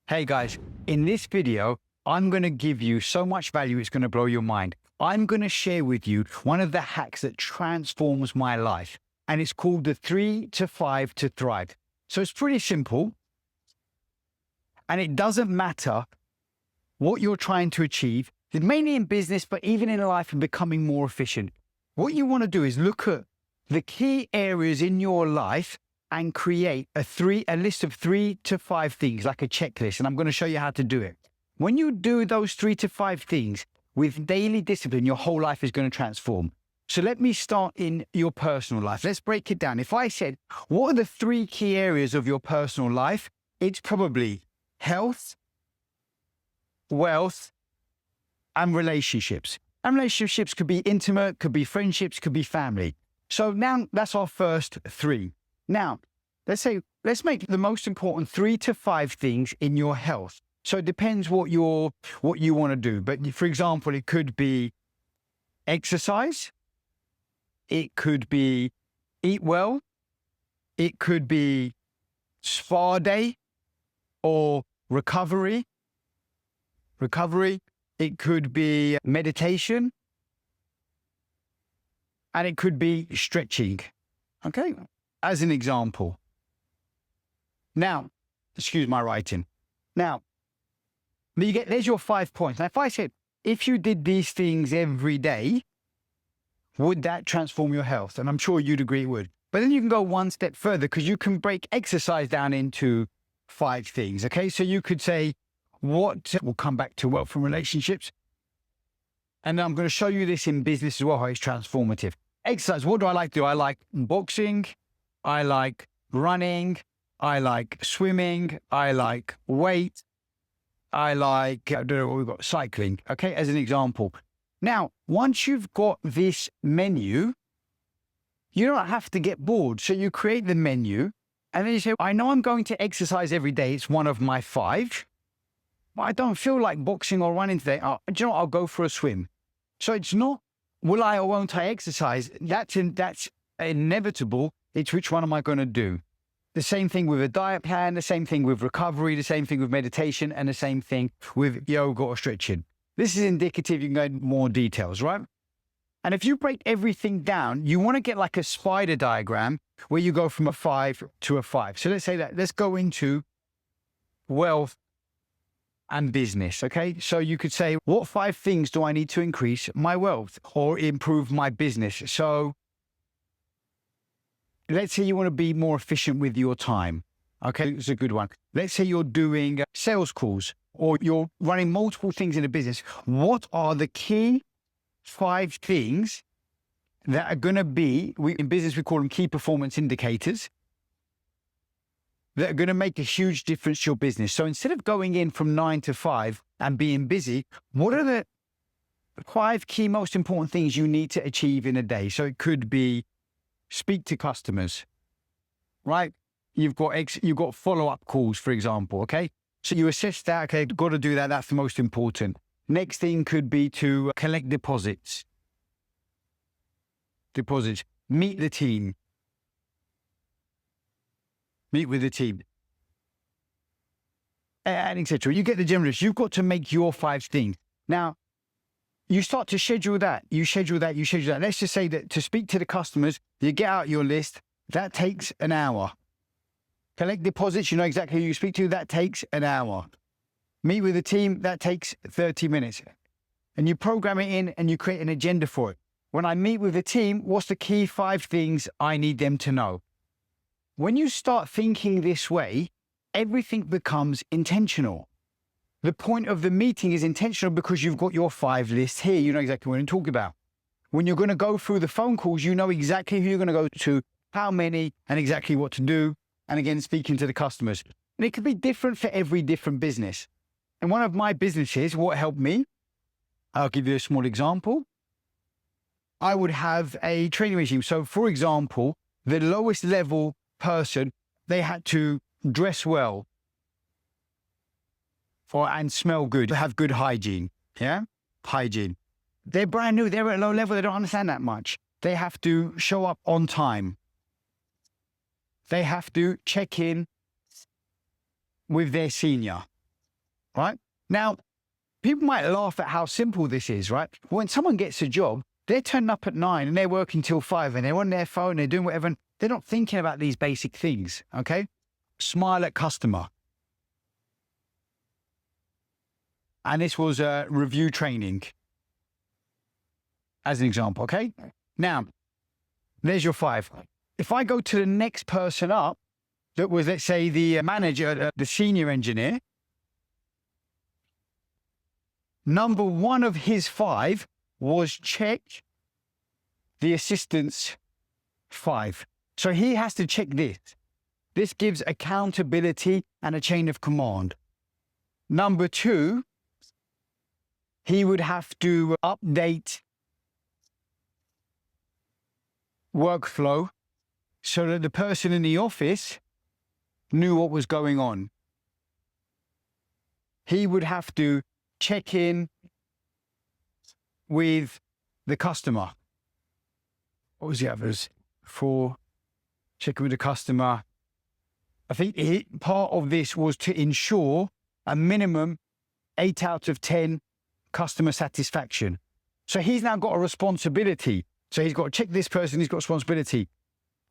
Hey guys, in this video, I'm going to give you so much value, it's going to blow your mind. I'm going to share with you one of the hacks that transforms my life, and it's called the 3 to 5 to Thrive. So it's pretty simple, and it doesn't matter what you're trying to achieve, mainly in business, but even in life and becoming more efficient. What you want to do is look at the key areas in your life and create a list of 3 to 5 things, like a checklist. And I'm going to show you how to do it. When you do those 3 to 5 things with daily discipline, your whole life is going to transform. So let me start in your personal life. Let's break it down. If I said, what are the 3 key areas of your personal life? It's probably health, wealth, and relationships. And relationships could be intimate, could be friendships, could be family. So now that's our first 3. Now, let's make the most important 3 to 5 things in your health. So it depends what you want to do. But for example, it could be exercise. It could be eat well. It could be spa day or recovery. It could be meditation. And it could be stretching. Okay? As an example. Now, excuse my writing. Now, there's your 5 points. Now, if I said, if you did these things every day, would that transform your health? And I'm sure you'd agree it would. But then you can go one step further because you can break exercise down into 5 things. Okay, so you could say, we'll come back to wealth and relationships. And I'm going to show you this in business as well, how it's transformative. Exercise, what do I like to do? I like boxing. I like running. I like swimming. I like weight. I don't know what we've got, cycling. Okay, as an example. Now, once you've got this menu, you don't have to get bored. So you create the menu and then you say, I know I'm going to exercise every day. It's one of my 5, but I don't feel like boxing or running today. Do you know what? I'll go for a swim. So it's not, will I or won't I exercise? That's inevitable. It's which one am I going to do? The same thing with a diet plan, the same thing with recovery, the same thing with meditation, and the same thing with yoga or stretching. This is indicative. You can go into more details, right? And if you break everything down, you want to get like a spider diagram where you go from a 5 to a 5. So let's say that. Let's go into wealth and business, okay? So you could say, what 5 things do I need to increase my wealth or improve my business? So let's say you want to be more efficient with your time. Okay, it's a good one. Let's say you're doing sales calls or you're running multiple things in a business. What are the key 5 things that are going to be, in business we call them key performance indicators, that are going to make a huge difference to your business? So instead of going in from 9 to 5 and being busy, what are the 5 key most important things you need to achieve in a day? So it could be speak to customers, right? You've got follow-up calls, for example, okay? So you assess that, okay, got to do that. That's the most important. Next thing could be to collect deposits. Meet the team. Meet with the team. And etc. You get the general. You've got to make your 5 things. Now, you start to schedule that. You schedule that. Let's just say that to speak to the customers, you get out your list. That takes an hour. Collect deposits, you know exactly who you speak to. That takes an hour. Meet with the team. That takes 30 minutes. And you program it in and you create an agenda for it. When I meet with the team, what's the key 5 things I need them to know? When you start thinking this way, everything becomes intentional. The point of the meeting is intentional because you've got your 5 lists here. You know exactly what I'm talking about. When you're going to go through the phone calls, you know exactly who you're going to go to, how many, and exactly what to do. And again, speaking to the customers. And it could be different for every different business. And one of my businesses, what helped me, I'll give you a small example. I would have a training regime. So for example, the lowest level person, they had to dress well and smell good, have good hygiene. Yeah? Hygiene. They're brand new. They're at a low level. They don't understand that much. They have to show up on time. They have to check in with their senior. right? Now, people might laugh at how simple this is, right? When someone gets a job, they're turning up at 9 and they're working till 5 and they're on their phone, they're doing whatever, and they're not thinking about these basic things, okay? Smile at customer. And this was a review training as an example, okay? Now, there's your 5. If I go to the next person up, that was, let's say, the manager, the senior engineer, number 1 of his 5 was check the assistant's 5. So he has to check this. This gives accountability and a chain of command. Number 2, he would have to update workflow so that the person in the office knew what was going on. He would have to check in with the customer. What was the others? 4, checking with the customer. I think part of this was to ensure a minimum 8 out of 10 customer satisfaction. So he's now got a responsibility. So he's got to check this person, he's got responsibility.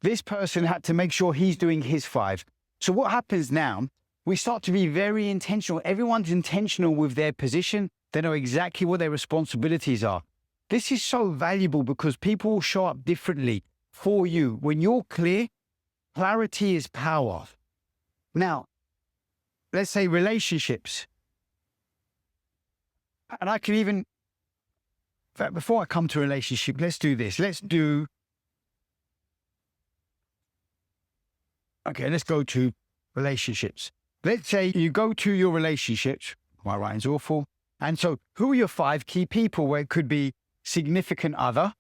This person had to make sure he's doing his 5. So what happens now, we start to be very intentional. Everyone's intentional with their position. They know exactly what their responsibilities are. This is so valuable because people will show up differently for you. When you're clear, clarity is power. Now, let's say relationships. And I can even, in fact, before I come to relationship, let's do this. Let's go to relationships. Let's say you go to your relationships. My writing's awful. And so who are your 5 key people? Where it could be significant other,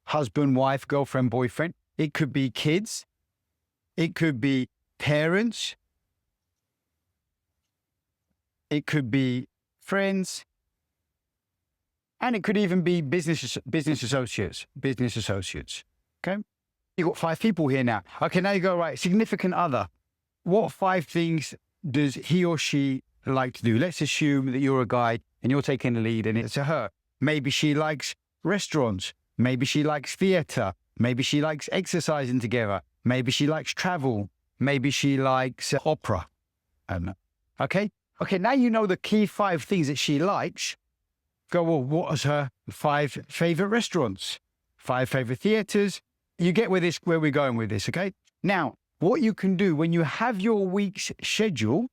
husband, wife, girlfriend, boyfriend. It could be kids. It could be parents. It could be friends. And it could even be business associates. Okay? You've got 5 people here now. Okay, now you go, right, significant other. What 5 things does he or she like to do? Let's assume that you're a guy and you're taking the lead and it's a her. Maybe she likes restaurants. Maybe she likes theater. Maybe she likes exercising together. Maybe she likes travel. Maybe she likes opera. I don't know. Okay? Okay, now you know the key 5 things that she likes. Go, well, what is her 5 favorite restaurants? 5 favorite theaters? You get where we're going with this, okay? Now, what you can do when you have your week's schedule,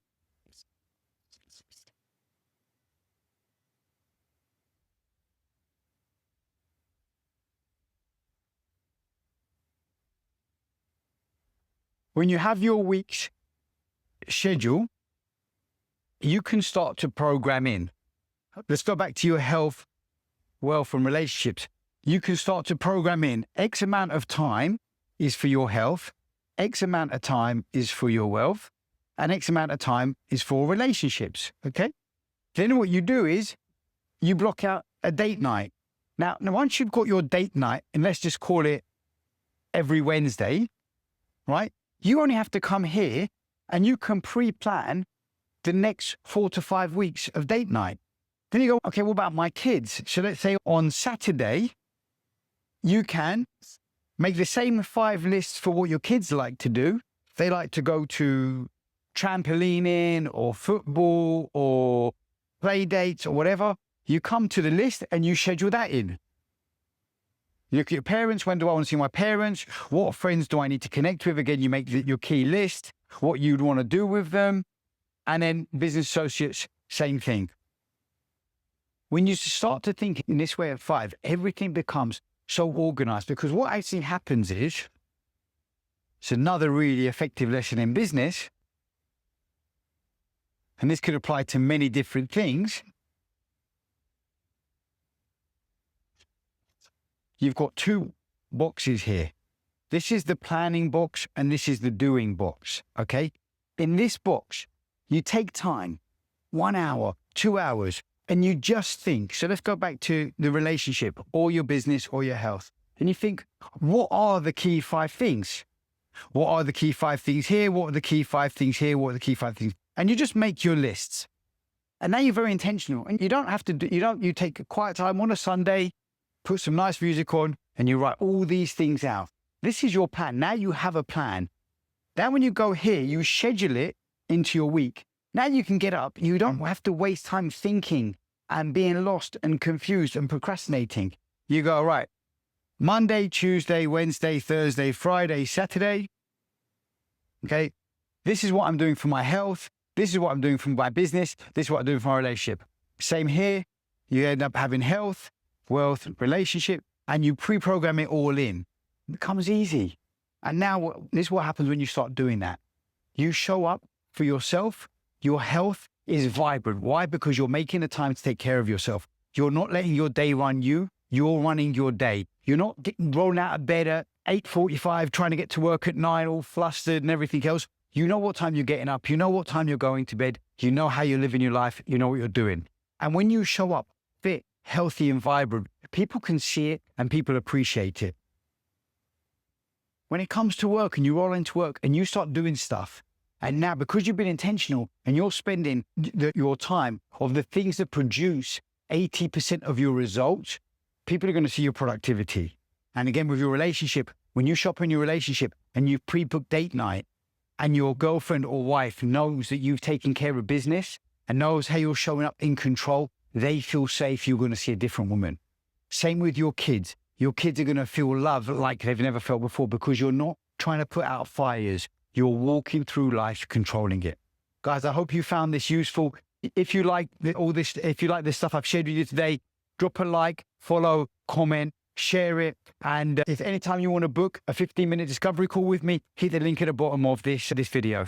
you can start to program in. Let's go back to your health, wealth, and relationships. You can start to program in X amount of time is for your health, X amount of time is for your wealth, and X amount of time is for relationships, okay? Then what you do is you block out a date night. Now, once you've got your date night, and let's just call it every Wednesday, right? You only have to come here and you can pre-plan the next 4 to 5 weeks of date night. Then you go, okay, what about my kids? So let's say on Saturday, you can make the same 5 lists for what your kids like to do. They like to go to trampolining or football or play dates or whatever. You come to the list and you schedule that in. You look at your parents. When do I want to see my parents? What friends do I need to connect with? Again, you make your key list, what you'd want to do with them. And then business associates, same thing. When you start to think in this way of 5, everything becomes so organized, because what actually happens is, it's another really effective lesson in business, and this could apply to many different things. You've got 2 boxes here. This is the planning box and this is the doing box, okay? In this box, you take time, 1 hour, 2 hours, and you just think. So let's go back to the relationship or your business or your health. And you think, what are the key 5 things? What are the key 5 things here? What are the key 5 things here? What are the key 5 things? And you just make your lists. And now you're very intentional, and you don't have to do, you take a quiet time on a Sunday, put some nice music on, and you write all these things out. This is your plan. Now you have a plan. Then when you go here, you schedule it into your week. Now you can get up. You don't have to waste time thinking and being lost and confused and procrastinating. You go, right, Monday, Tuesday, Wednesday, Thursday, Friday, Saturday. Okay, this is what I'm doing for my health. This is what I'm doing for my business. This is what I'm doing for my relationship. Same here. You end up having health, wealth, relationship, and you pre-program it all in. It becomes easy. And now this is what happens when you start doing that. You show up for yourself. Your health is vibrant. Why? Because you're making the time to take care of yourself. You're not letting your day run you. You're running your day. You're not rolling out of bed at 8:45, trying to get to work at 9, all flustered and everything else. You know what time you're getting up. You know what time you're going to bed. You know how you're living your life. You know what you're doing. And when you show up fit, healthy, and vibrant, people can see it and people appreciate it. When it comes to work and you roll into work and you start doing stuff, and now because you've been intentional and you're spending your time of the things that produce 80% of your results, people are going to see your productivity. And again, with your relationship, when you shop in your relationship and you pre-book date night and your girlfriend or wife knows that you've taken care of business and knows how you're showing up in control, they feel safe. You're going to see a different woman. Same with your kids. Your kids are going to feel love like they've never felt before because you're not trying to put out fires. You're walking through life, controlling it. Guys, I hope you found this useful. If you like if you like this stuff I've shared with you today, drop a like, follow, comment, share it. And if anytime you want to book a 15-minute discovery call with me, hit the link at the bottom of this video.